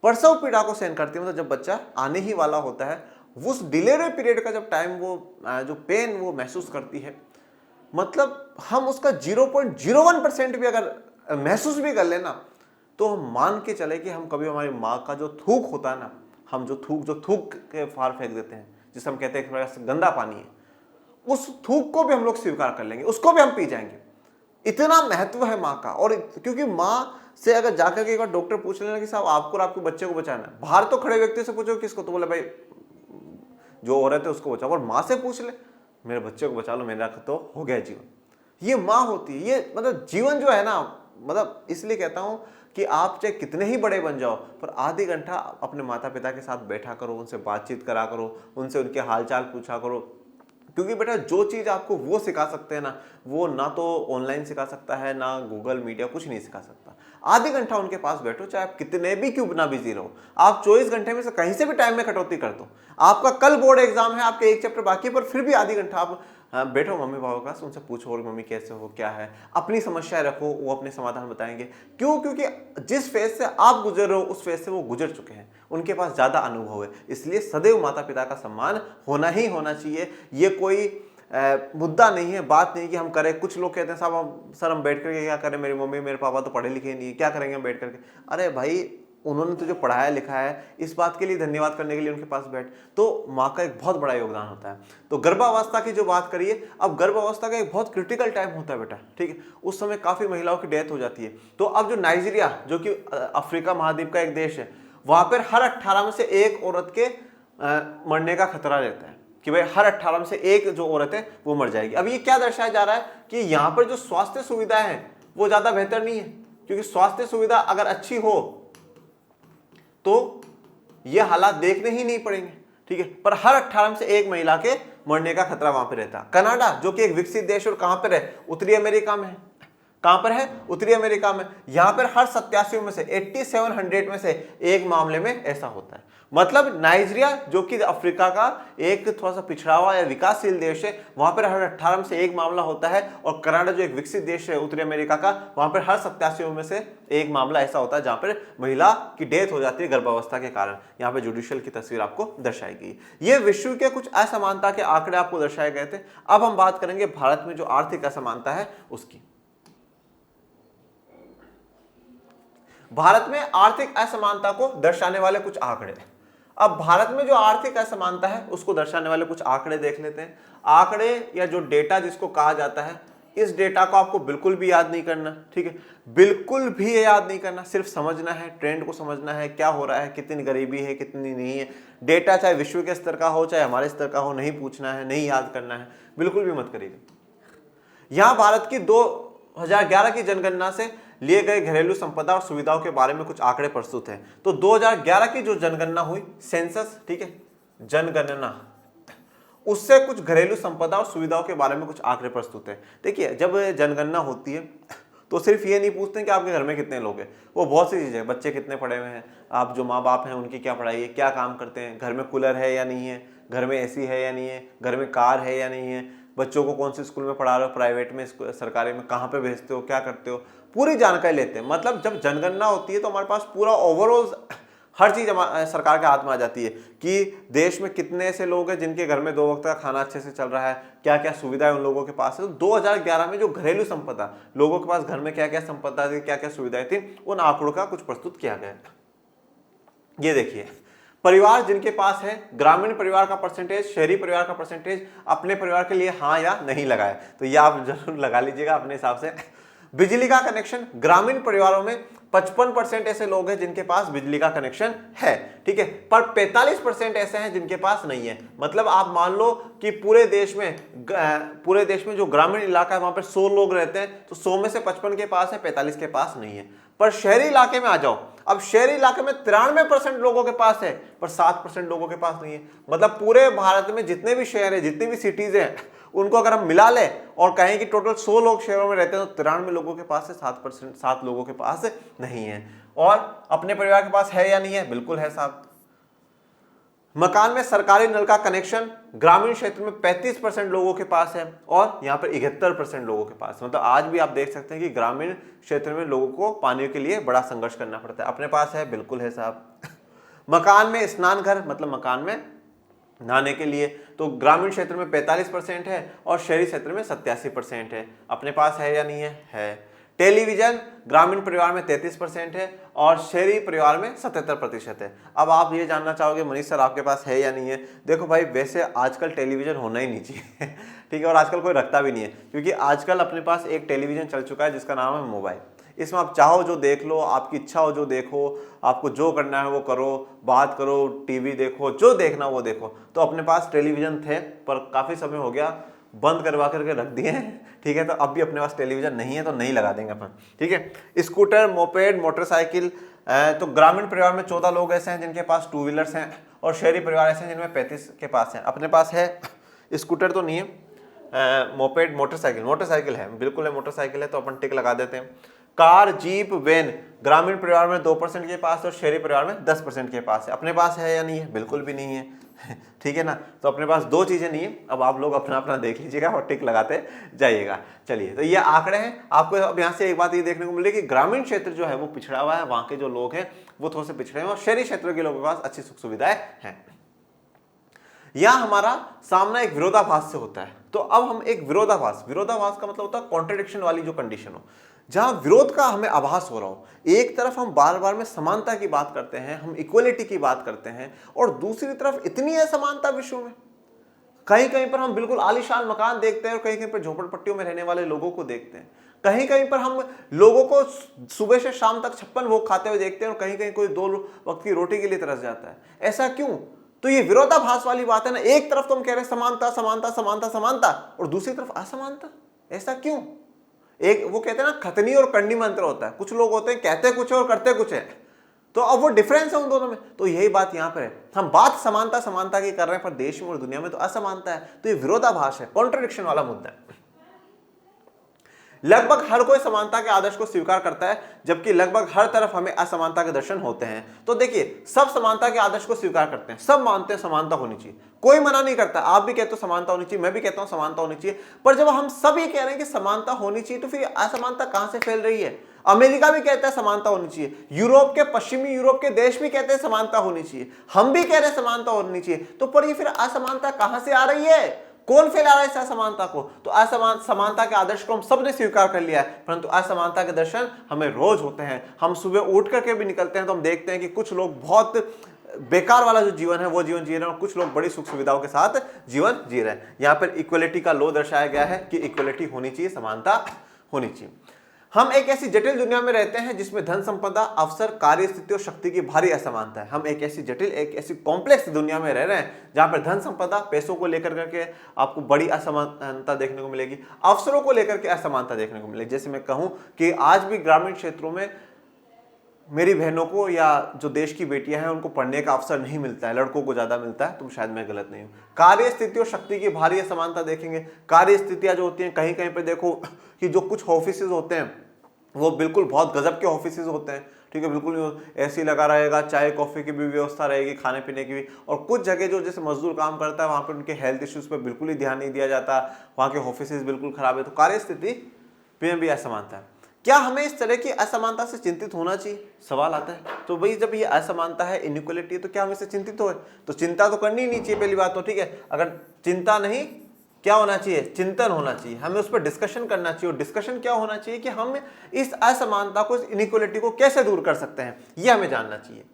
प्रसव पीड़ा को सहन करती है, मतलब जब बच्चा आने ही वाला होता है, उस डिलीवरी पीरियड का जब टाइम वो जो पेन वो महसूस करती है, मतलब हम उसका 0.01% भी अगर महसूस भी कर लेना तो हम मान के चले कि हम कभी हमारी माँ का जो थूक होता है ना, हम जो थूक के फार फेंक देते हैं, जिसे हम कहते हैं थोड़ा सा गंदा पानी है, उस थूक को भी हम लोग स्वीकार कर लेंगे, उसको भी हम पी जाएंगे। इतना महत्व है माँ का। और क्योंकि माँ से अगर जाकर के एक बार डॉक्टर पूछ लेना कि साहब आपको और आपके बच्चे को बचाना है, बाहर तो खड़े व्यक्ति से पूछो किसको, तो बोले भाई जो औरत है उसको बचाओ। और माँ से पूछ ले मेरे बच्चे को बचा लो, मेरा तो हो गया जीवन। ये माँ होती है। ये मतलब जीवन जो है ना, मतलब इसलिए कहता हूं कि आप चाहे कितने ही बड़े बन जाओ, पर आधे घंटा अपने माता पिता के साथ बैठा करो, उनसे बातचीत करा करो, उनसे उनके हालचाल पूछा करो। क्योंकि बेटा जो चीज़ आपको वो सिखा सकते हैं ना, वो ना तो ऑनलाइन सिखा सकता है, ना गूगल मीडिया, कुछ नहीं सिखा सकता। आधे घंटा उनके पास बैठो, चाहे आप कितने भी क्यों ना बिजी रहो, आप 24 घंटे में से कहीं से भी टाइम में कटौती कर दो। आपका कल बोर्ड एग्जाम है, आपके 1 चैप्टर बाकी है, पर फिर भी आधी घंटा आप बैठो मम्मी पापा के पास, उनसे पूछो और मम्मी कैसे हो, क्या है, अपनी समस्याएं रखो, वो अपने समाधान बताएंगे। क्यों? क्योंकि जिस फेज से आप गुजर रहे हो उस फेज से वो गुजर चुके हैं, उनके पास ज्यादा अनुभव है। इसलिए सदैव माता पिता का सम्मान होना ही होना चाहिए। ये कोई मुद्दा नहीं है, बात नहीं कि हम करें। कुछ लोग कहते हैं साहब सर हम बैठ करके क्या करें, मेरी मम्मी मेरे पापा तो पढ़े लिखे नहीं है, क्या करेंगे हम बैठ करके। अरे भाई उन्होंने तुझे पढ़ाया लिखा है, इस बात के लिए धन्यवाद करने के लिए उनके पास बैठ। तो माँ का एक बहुत बड़ा योगदान होता है। तो गर्भावस्था की जो बात करिए, अब गर्भावस्था का एक बहुत क्रिटिकल टाइम होता है बेटा, ठीक है, उस समय काफी महिलाओं की डेथ हो जाती है। तो अब जो नाइजीरिया, जो कि अफ्रीका महाद्वीप का एक देश है, वहां पर हर 18 में से 1 औरत के मरने का खतरा रहता है कि भाई हर 18 में से 1 जो औरत है वो मर जाएगी। अब ये क्या दर्शाया जा रहा है कि यहाँ पर जो स्वास्थ्य सुविधाएं हैं वो ज्यादा बेहतर नहीं है, क्योंकि स्वास्थ्य सुविधा अगर अच्छी हो तो ये हालात देखने ही नहीं पड़ेंगे, ठीक है। पर हर 18 में से 1 महिला के मरने का खतरा वहां पे रहता है। कनाडा जो कि एक विकसित देश और कहां पर है, उत्तरी अमेरिका में है। कहां पर है? उत्तरी अमेरिका में। यहां पर हर 87 में से 8700 में से एक मामले में ऐसा होता है। मतलब नाइजीरिया जो कि अफ्रीका का एक थोड़ा सा पिछड़ा हुआ या विकासशील देश है, वहां पर हर 18 में से एक मामला होता है। और कनाडा जो एक विकसित देश है उत्तरी अमेरिका का, वहां पर हर 87 में से एक मामला ऐसा होता है जहां पर महिला की डेथ हो जाती है गर्भावस्था के कारण। यहाँ पे जुडिशियल की तस्वीर आपको दर्शाई गई। ये विश्व के कुछ असमानता के आंकड़े आपको दर्शाए गए थे। अब हम बात करेंगे भारत में जो आर्थिक असमानता है उसकी। भारत में आर्थिक असमानता को दर्शाने वाले कुछ आंकड़े। अब भारत में जो आर्थिक असमानता है उसको दर्शाने वाले कुछ आंकड़े देख लेते हैं। आंकड़े या जो डेटा जिसको कहा जाता है, इस डेटा को आपको बिल्कुल भी याद नहीं करना, ठीक है, बिल्कुल भी याद नहीं करना, सिर्फ समझना है, ट्रेंड को समझना है, क्या हो रहा है, कितनी गरीबी है, कितनी नहीं है। डेटा चाहे विश्व के स्तर का हो चाहे हमारे स्तर का हो, नहीं पूछना है, नहीं याद करना है, बिल्कुल भी मत करिएगा। यहां भारत की 2011 की जनगणना से लिए गए घरेलू संपदा और सुविधाओं के बारे में कुछ आंकड़े प्रस्तुत हैं। तो 2011 की जो जनगणना हुई, सेंसस, ठीक है, जनगणना, उससे कुछ घरेलू संपदा और सुविधाओं के बारे में कुछ आंकड़े प्रस्तुत हैं। देखिए, जब जनगणना होती है तो सिर्फ ये नहीं पूछते कि आपके घर में कितने लोग हैं, वो बहुत सी चीजें, बच्चे कितने पढ़े हुए हैं, आप जो माँ बाप हैं उनकी क्या पढ़ाई है, क्या काम करते हैं, घर में कूलर है या नहीं है, घर में एसी है या नहीं है, घर में कार है या नहीं है, बच्चों को कौन से स्कूल में पढ़ा रहे हो, प्राइवेट में, सरकारी में, कहाँ पे भेजते हो, क्या करते हो, पूरी जानकारी लेते हैं। मतलब जब जनगणना होती है तो हमारे पास पूरा ओवरऑल हर चीज सरकार के हाथ में आ जाती है कि देश में कितने ऐसे लोग हैं जिनके घर में 2 वक्त का खाना अच्छे से चल रहा है, क्या क्या सुविधाएं उन लोगों के पास है। तो 2011 में जो घरेलू संपदा, लोगों के पास घर में क्या क्या संपदा थी, क्या क्या सुविधाएं थी, उन आंकड़ों का कुछ प्रस्तुत किया गया। ये देखिए, परिवार जिनके पास है, ग्रामीण परिवार का परसेंटेज, शहरी परिवार का परसेंटेज, अपने परिवार के लिए हाँ या नहीं लगाए, तो ये आप जरूर लगा लीजिएगा अपने हिसाब से। बिजली का कनेक्शन, ग्रामीण परिवारों में 55% ऐसे लोग हैं जिनके पास बिजली का कनेक्शन है, ठीक है, पर 45% ऐसे हैं जिनके पास नहीं है। मतलब आप मान लो कि पूरे देश में जो ग्रामीण इलाका है वहां पर 100 लोग रहते हैं, तो 100 में से 55 के पास है, 45 के पास नहीं है। पर शहरी इलाके में आ जाओ, अब शहरी इलाके में 93% लोगों के पास है, पर 7% लोगों के पास नहीं है। मतलब पूरे भारत में जितने भी शहर है, जितनी भी सिटीज है, उनको अगर हम मिला ले और कहें कि टोटल 100 लोग शहरों में रहते हैं तो 93 लोगों के पास है, 7 लोगों के पास नहीं है। और अपने परिवार के पास है या नहीं है? बिल्कुल है साहब। मकान में सरकारी नल का कनेक्शन ग्रामीण क्षेत्र में 35% लोगों के पास है और यहाँ पर 71% लोगों के पास। मतलब आज भी आप देख सकते हैं कि ग्रामीण क्षेत्र में लोगों को पानी के लिए बड़ा संघर्ष करना पड़ता है। अपने पास है? बिल्कुल है साहब। मकान में स्नान घर, मतलब मकान में नहाने के लिए, तो ग्रामीण क्षेत्र में 45% है और शहरी क्षेत्र में 87% है। अपने पास है या नहीं है? है। टेलीविजन ग्रामीण परिवार में 33% है और शहरी परिवार में 77% है। अब आप ये जानना चाहोगे मनीष सर आपके पास है या नहीं है? देखो भाई, वैसे आजकल टेलीविजन होना ही नहीं चाहिए ठीक है, और आजकल कोई रखता भी नहीं है, क्योंकि आजकल अपने पास एक टेलीविजन चल चुका है जिसका नाम है मोबाइल। इसमें आप चाहो जो देख लो, आपकी इच्छा हो जो देखो, आपको जो करना है वो करो, बात करो, टीवी देखो, जो देखना वो देखो। तो अपने पास टेलीविजन थे पर काफ़ी समय हो गया, बंद करवा करके रख दिए हैं, ठीक है। तो अब भी अपने पास टेलीविजन नहीं है तो नहीं लगा देंगे अपन, ठीक है। स्कूटर, मोपेड, मोटरसाइकिल, तो ग्रामीण परिवार में 14 लोग ऐसे हैं जिनके पास 2 व्हीलर्स हैं और शहरी परिवार ऐसे हैं जिनमें 35 के पास हैं। अपने पास है? स्कूटर तो नहीं है, मोपेड, मोटरसाइकिल है, बिल्कुल है, मोटरसाइकिल है, तो अपन टिक लगा देते हैं। कार, जीप, वैन ग्रामीण परिवार में 2% के पास और शहरी परिवार में 10% के पास है। अपने पास है या नहीं है? बिल्कुल भी नहीं है ठीक है ना। तो अपने पास 2 चीजें नहीं है। अब आप लोग अपना अपना देख लीजिएगा और टिक लगाते जाइएगा। चलिए, तो ये आंकड़े हैं। आपको अब यहाँ से एक बात ये देखने को मिली कि ग्रामीण क्षेत्र जो है वो पिछड़ा हुआ है, वहां के जो लोग हैं वो थोड़े से पिछड़े हैं और शहरी क्षेत्रों के लोगों के पास अच्छी सुख सुविधाएं हैं। यहां हमारा सामना एक विरोधाभास से होता है। तो अब हम एक विरोधाभास का मतलब होता है कॉन्ट्रडिक्शन वाली जो कंडीशन हो, जहां विरोध का हमें आभास हो रहा हो। एक तरफ हम बार बार में समानता की बात करते हैं, हम इक्वलिटी की बात करते हैं, और दूसरी तरफ इतनी असमानता विश्व में। कहीं कहीं पर हम बिल्कुल आलीशान मकान देखते हैं और कहीं कहीं पर झोपड़पट्टियों में रहने वाले लोगों को देखते हैं। कहीं कहीं पर हम लोगों को सुबह से शाम तक 56 भोग खाते हुए देखते हैं और कहीं कहीं कोई 2 वक्त की रोटी के लिए तरस जाता है। ऐसा क्यों? तो ये विरोधाभास वाली बात है ना। एक तरफ तो हम कह रहे हैं समानता समानता समानता समानता और दूसरी तरफ असमानता। ऐसा क्यों? एक वो कहते हैं ना, खतनी और कंडी मंत्र होता है। कुछ लोग होते हैं कहते कुछ है और करते कुछ है, तो अब वो डिफरेंस है उन दोनों में। तो यही बात यहां पर है, हम बात समानता समानता की कर रहे हैं पर देश में और दुनिया में तो असमानता है। तो ये विरोधाभास है, कॉन्ट्रडिक्शन वाला मुद्दा है। लगभग हर कोई समानता के आदर्श को स्वीकार करता है, जबकि लगभग हर तरफ हमें असमानता के दर्शन होते हैं। तो देखिए, सब समानता के आदर्श को स्वीकार करते हैं, सब मानते हैं समानता होनी चाहिए, कोई मना नहीं करता। आप भी कहते हो समानता होनी चाहिए, मैं भी कहता हूं समानता होनी चाहिए, पर जब हम सब ये कह रहे हैं कि समानता होनी चाहिए, तो फिर असमानता कहां से फैल रही है? अमेरिका भी कहता है समानता होनी चाहिए, यूरोप के, पश्चिमी यूरोप के देश भी कहते हैं समानता होनी चाहिए, हम भी कह रहे हैं समानता होनी चाहिए, तो पर ये फिर असमानता कहां से आ रही है? कौन फैला रहा है इस असमानता को? तो समानता के आदर्श को हम सब ने स्वीकार कर लिया है, परंतु असमानता के दर्शन हमें रोज होते हैं। हम सुबह उठ करके भी निकलते हैं तो हम देखते हैं कि कुछ लोग बहुत बेकार वाला जो जीवन है वो जीवन जी रहे हैं, और कुछ लोग बड़ी सुख सुविधाओं के साथ जीवन जी रहे हैं। यहाँ पर इक्वलिटी का लॉ दर्शाया गया है कि इक्वलिटी होनी चाहिए, समानता होनी चाहिए। हम एक ऐसी जटिल दुनिया में रहते हैं जिसमें धन संपदा, अवसर, कार्य स्थिति और शक्ति की भारी असमानता है। हम एक ऐसी कॉम्प्लेक्स दुनिया में रह रहे हैं जहां पर धन संपदा, पैसों को लेकर करके आपको बड़ी असमानता देखने को मिलेगी, अवसरों को लेकर के असमानता देखने को मिलेगी। जैसे मैं कहूं कि आज भी ग्रामीण क्षेत्रों में मेरी बहनों को या जो देश की बेटियां हैं उनको पढ़ने का अवसर नहीं मिलता है, लड़कों को ज्यादा मिलता है, तो शायद मैं गलत नहीं हूं। कार्य स्थिति और शक्ति की भारी असमानता देखेंगे। कार्य स्थितियां जो होती हैं, कहीं कहीं पे देखो कि जो कुछ ऑफिस होते हैं वो बिल्कुल बहुत गजब के ऑफिस होते हैं, ठीक है, बिल्कुल एसी लगा रहेगा, चाय कॉफी की भी व्यवस्था रहेगी, खाने पीने की भी। और कुछ जगह जो जैसे मजदूर काम करता है वहां पर उनके हेल्थ इश्यूज पर बिल्कुल ही ध्यान नहीं दिया जाता, वहां के ऑफिस बिल्कुल खराब है। तो कार्य स्थिति में भी असमानता है। क्या हमें इस तरह की असमानता से चिंतित होना चाहिए? सवाल आता है। तो भाई जब ये असमानता है, इनइक्वालिटी है, तो क्या हम इससे चिंतित हो? तो चिंता तो करनी ही नहीं चाहिए पहली बात तो, ठीक है। अगर चिंता नहीं, क्या होना चाहिए? चिंतन होना चाहिए, हमें उस पर डिस्कशन करना चाहिए। और डिस्कशन क्या होना चाहिए कि हम इस असमानता को, इस इनइक्वालिटी को कैसे दूर कर सकते हैं, ये हमें जानना चाहिए।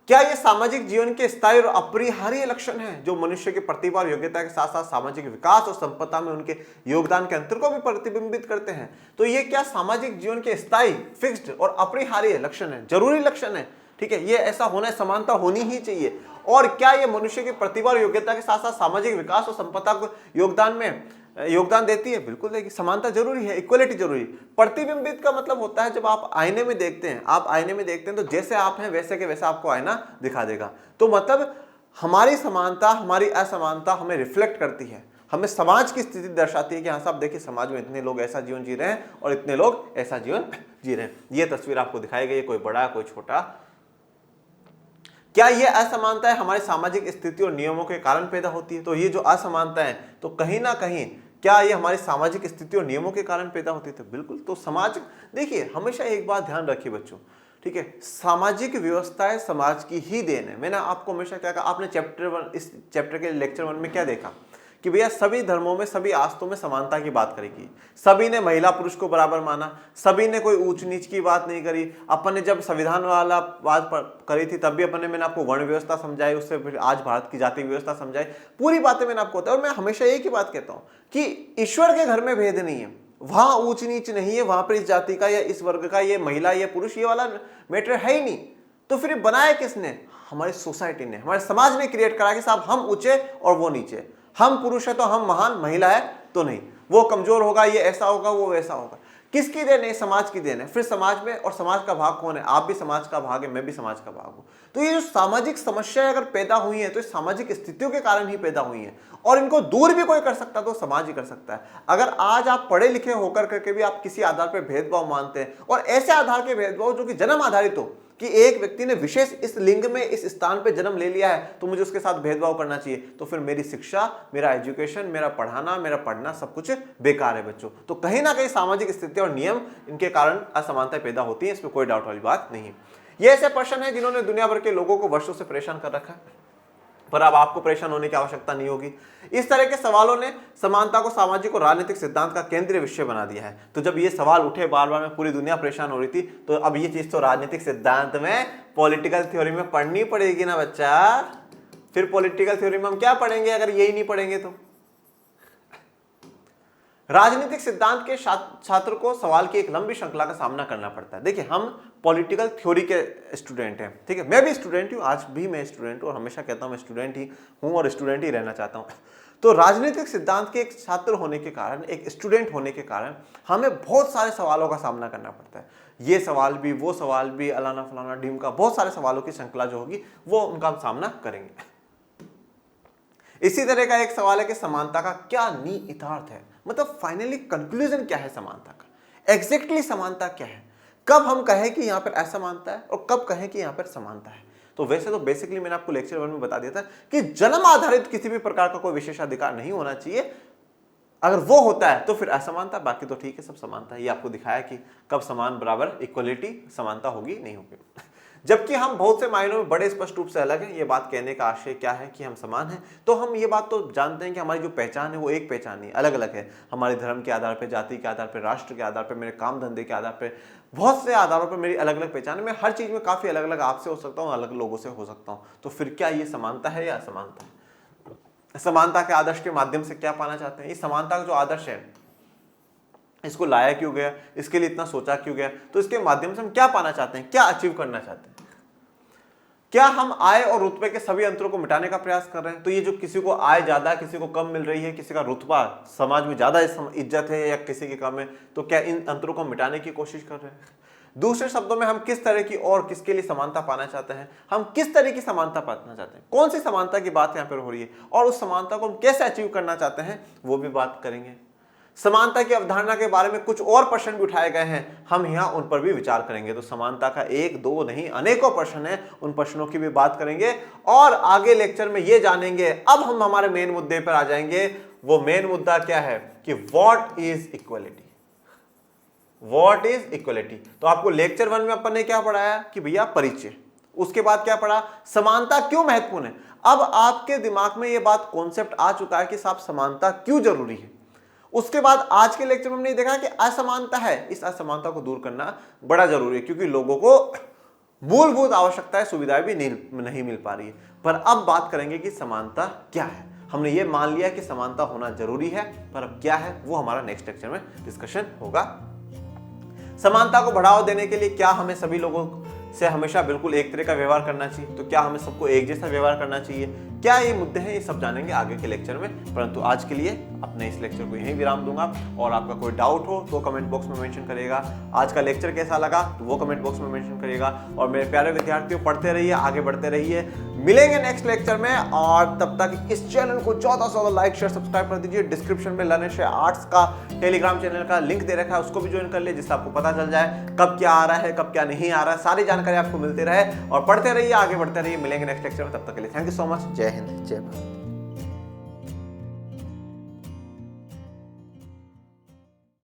क्या ये सामाजिक जीवन के स्थायी और अपरिहार्य लक्षण हैं जो मनुष्य की प्रतिभा और योग्यता के साथ साथ सामाजिक विकास और संपदा में उनके योगदान के अंतर को भी प्रतिबिंबित करते हैं? तो ये क्या सामाजिक जीवन के स्थायी, फिक्स्ड और अपरिहार्य लक्षण है, जरूरी लक्षण है, ठीक है, ये ऐसा होना है, समानता होनी ही चाहिए। और क्या ये मनुष्य की प्रतिभा और योग्यता के साथ साथ सामाजिक विकास और संपदा को योगदान देती है? बिल्कुल देगी। समानता जरूरी है, इक्वलिटी जरूरी। प्रतिबिंबित का मतलब होता है जब आप आईने में देखते हैं, तो जैसे आप हैं वैसे के वैसा आपको आईना दिखा देगा। तो मतलब हमारी समानता, हमारी असमानता हमें रिफ्लेक्ट करती है, हमें समाज की स्थिति दर्शाती है कि हाँ साहब देखिए, समाज में इतने लोग ऐसा जीवन जी रहे हैं और इतने लोग ऐसा जीवन जी रहे हैं। ये तस्वीर आपको दिखाई गई है, कोई बड़ा कोई छोटा। क्या ये असमानता है हमारी सामाजिक स्थिति और नियमों के कारण पैदा होती है? तो ये जो असमानता है, तो कहीं ना कहीं क्या ये हमारी सामाजिक स्थिति और नियमों के कारण पैदा होती है? तो बिल्कुल। तो समाज, देखिए हमेशा एक बात ध्यान रखिए बच्चों, ठीक है, सामाजिक व्यवस्थाएं समाज की ही देन है। मैंने आपको हमेशा क्या कहा, आपने इस चैप्टर के लेक्चर 1 में क्या देखा कि भैया सभी धर्मों में, सभी आस्थों में समानता की बात करेगी। सभी ने महिला पुरुष को बराबर माना, सभी ने कोई ऊंच नीच की बात नहीं करी। अपन ने जब संविधान वाला बात करी थी तब भी अपन ने, मैंने आपको वर्ण व्यवस्था समझाई, उससे फिर आज भारत की जाति व्यवस्था समझाई, पूरी बातें मैंने आपको बताया। और मैं हमेशा एक ही बात कहता हूं कि ईश्वर के घर में भेद नहीं है, वहां ऊंच नीच नहीं है, वहां पर इस जाति का या इस वर्ग का, ये महिला या पुरुष, ये वाला मैटर है ही नहीं। तो फिर बनाया किसने? हमारी सोसाइटी ने, हमारे समाज ने क्रिएट करा कि साहब हम ऊंचे और वो नीचे, हम पुरुष है तो हम महान, महिला है तो नहीं, वो कमजोर होगा, ये ऐसा होगा, वो वैसा होगा। किसकी देन है? समाज की देन है। फिर समाज में, और समाज का भाग कौन है? आप भी समाज का भाग है, मैं भी समाज का भाग हूं। तो ये जो सामाजिक समस्याएं अगर पैदा हुई है तो इस सामाजिक स्थितियों के कारण ही पैदा हुई है, और इनको दूर भी कोई कर सकता तो समाज ही कर सकता है। अगर आज आप पढ़े लिखे होकर करके भी आप किसी आधार पर भेदभाव मानते हैं, और ऐसे आधार के भेदभाव जो कि जन्म आधारित हो कि एक व्यक्ति ने विशेष इस लिंग में, इस स्थान पे जन्म ले लिया है तो मुझे उसके साथ भेदभाव करना चाहिए, तो फिर मेरी शिक्षा, मेरा एजुकेशन, मेरा पढ़ाना, मेरा पढ़ना सब कुछ बेकार है बच्चों। तो कहीं ना कहीं सामाजिक स्थिति और नियम, इनके कारण असमानता पैदा होती है, इसमें कोई डाउट वाली बात नहीं है। ये ऐसे प्रश्न है जिन्होंने दुनिया भर के लोगों को वर्षों से परेशान कर रखा है, पर अब आपको परेशान होने की आवश्यकता नहीं होगी। इस तरह के सवालों ने समानता को सामाजिक और राजनीतिक सिद्धांत का केंद्रीय विषय बना दिया है। तो जब ये सवाल उठे बार बार में, पूरी दुनिया परेशान हो रही थी, तो अब ये चीज तो राजनीतिक सिद्धांत में, पॉलिटिकल थ्योरी में पढ़नी पड़ेगी ना बच्चा। फिर पॉलिटिकल थ्योरी में हम क्या पढ़ेंगे अगर यही नहीं पढ़ेंगे तो? राजनीतिक सिद्धांत के छात्र को सवाल की एक लंबी श्रृंखला का सामना करना पड़ता है। देखिए हम पॉलिटिकल थ्योरी के स्टूडेंट हैं, ठीक है, मैं भी स्टूडेंट हूं, आज भी मैं स्टूडेंट हूं और हमेशा कहता हूं मैं स्टूडेंट ही हूं और स्टूडेंट ही रहना चाहता हूं। तो राजनीतिक सिद्धांत के एक छात्र होने के कारण, एक स्टूडेंट होने के कारण हमें बहुत सारे सवालों का सामना करना पड़ता है। ये सवाल भी, वो सवाल भी, अलाना फलाना ढीम का, बहुत सारे सवालों की श्रृंखला जो होगी वो उनका हम सामना करेंगे। इसी तरह का एक सवाल है कि समानता का क्या निहितार्थ है। मतलब फाइनली कंक्लूजन क्या है समानता का, एग्जैक्टली समानता क्या है, कब हम कहें कि यहां पर असमानता है और कब कहें कि यहां पर समानता है। तो वैसे तो बेसिकली मैंने आपको लेक्चर 1 में बता दिया था कि जन्म आधारित किसी भी प्रकार का कोई विशेषाधिकार नहीं होना चाहिए, अगर वो होता है तो फिर असमानता, बाकी तो ठीक है सब समानता है। ये आपको दिखाया कि कब समान बराबर इक्वलिटी समानता होगी नहीं होगी। जबकि हम बहुत से मायनों में बड़े स्पष्ट रूप से अलग हैं। ये बात कहने का आशय क्या है कि हम समान हैं, तो हम ये बात तो जानते हैं कि हमारी जो पहचान है वो एक पहचान नहीं, अलग अलग है। हमारे धर्म के आधार पर, जाति के आधार पर, राष्ट्र के आधार पर, मेरे काम धंधे के आधार पर, बहुत से आधारों पर मेरी अलग अलग पहचान है। मैं हर चीज में काफी अलग अलग आपसे हो सकता हूँ, अलग लोगों से हो सकता हूँ। तो फिर क्या ये समानता है या असमानता है? समानता के आदर्श के माध्यम से क्या पाना चाहते हैं? इस समानता का जो आदर्श है इसको लाया क्यों गया, इसके लिए इतना सोचा क्यों गया, तो इसके माध्यम से हम क्या पाना चाहते हैं, क्या अचीव करना चाहते हैं? क्या हम आय और रुतबे के सभी अंतरों को मिटाने का प्रयास कर रहे हैं? तो ये जो किसी को आय ज्यादा, किसी को कम मिल रही है, किसी का रुतबा समाज में ज्यादा इज्जत है या किसी की कम है, तो क्या इन अंतरों को मिटाने की कोशिश कर रहे हैं? दूसरे शब्दों में हम किस तरह की और किसके लिए समानता पाना चाहते हैं, हम किस तरह की समानता पाना चाहते हैं, कौन सी समानता की बात यहाँ पर हो रही है और उस समानता को हम कैसे अचीव करना चाहते हैं, वो भी बात करेंगे। समानता की अवधारणा के बारे में कुछ और प्रश्न भी उठाए गए हैं, हम यहाँ उन पर भी विचार करेंगे। तो समानता का एक दो नहीं अनेकों प्रश्न हैं, उन प्रश्नों की भी बात करेंगे और आगे लेक्चर में ये जानेंगे। अब हम हमारे मेन मुद्दे पर आ जाएंगे। वो मेन मुद्दा क्या है कि what is equality, what is equality. तो आपको लेक्चर 1 में अपन ने क्या पढ़ाया कि भैया परिचय, उसके बाद क्या पढ़ा, समानता क्यों महत्वपूर्ण है। अब आपके दिमाग में ये बात कॉन्सेप्ट आ चुका है कि साहब समानता क्यों जरूरी है। उसके बाद आज के लेक्चर में हमने देखा कि असमानता है, इस असमानता को दूर करना बड़ा जरूरी है क्योंकि लोगों को मूलभूत आवश्यकताएं, सुविधाएं भी नहीं मिल पा रही है। पर अब बात करेंगे कि समानता क्या है। हमने ये मान लिया कि समानता होना जरूरी है, पर अब क्या है वो हमारा नेक्स्ट लेक्चर में डिस्कशन होगा। समानता को बढ़ावा देने के लिए क्या हमें सभी लोगों से हमेशा बिल्कुल एक तरह का व्यवहार करना चाहिए, तो क्या हमें सबको एक जैसा व्यवहार करना चाहिए, क्या ये मुद्दे हैं, ये सब जानेंगे आगे के लेक्चर में। परंतु आज के लिए अपने इस लेक्चर को यहीं विराम दूंगा और आपका कोई डाउट हो तो कमेंट बॉक्स में मेंशन करिएगा। आज का लेक्चर कैसा लगा तो वो कमेंट बॉक्स में मेंशन करिएगा। और मेरे प्यारे विद्यार्थियों, पढ़ते रहिए, आगे बढ़ते रहिए। मिलेंगे नेक्स्ट लेक्चर में और तब तक इस चैनल को ज्यादा से ज्यादा लाइक शेयर सब्सक्राइब कर दीजिए। डिस्क्रिप्शन में लर्निश आर्ट्स का टेलीग्राम चैनल का लिंक दे रखा है, उसको भी ज्वाइन कर लिए, जिससे आपको पता चल जाए कब क्या आ रहा है, कब क्या नहीं आ रहा है, सारी जानकारी आपको मिलती रहे। और पढ़ते रहिए, आगे बढ़ते रहिए। मिलेंगे नेक्स्ट लेक्चर में, तब तक के लिए थैंक यू सो मच। जय हिंद, जय भारत।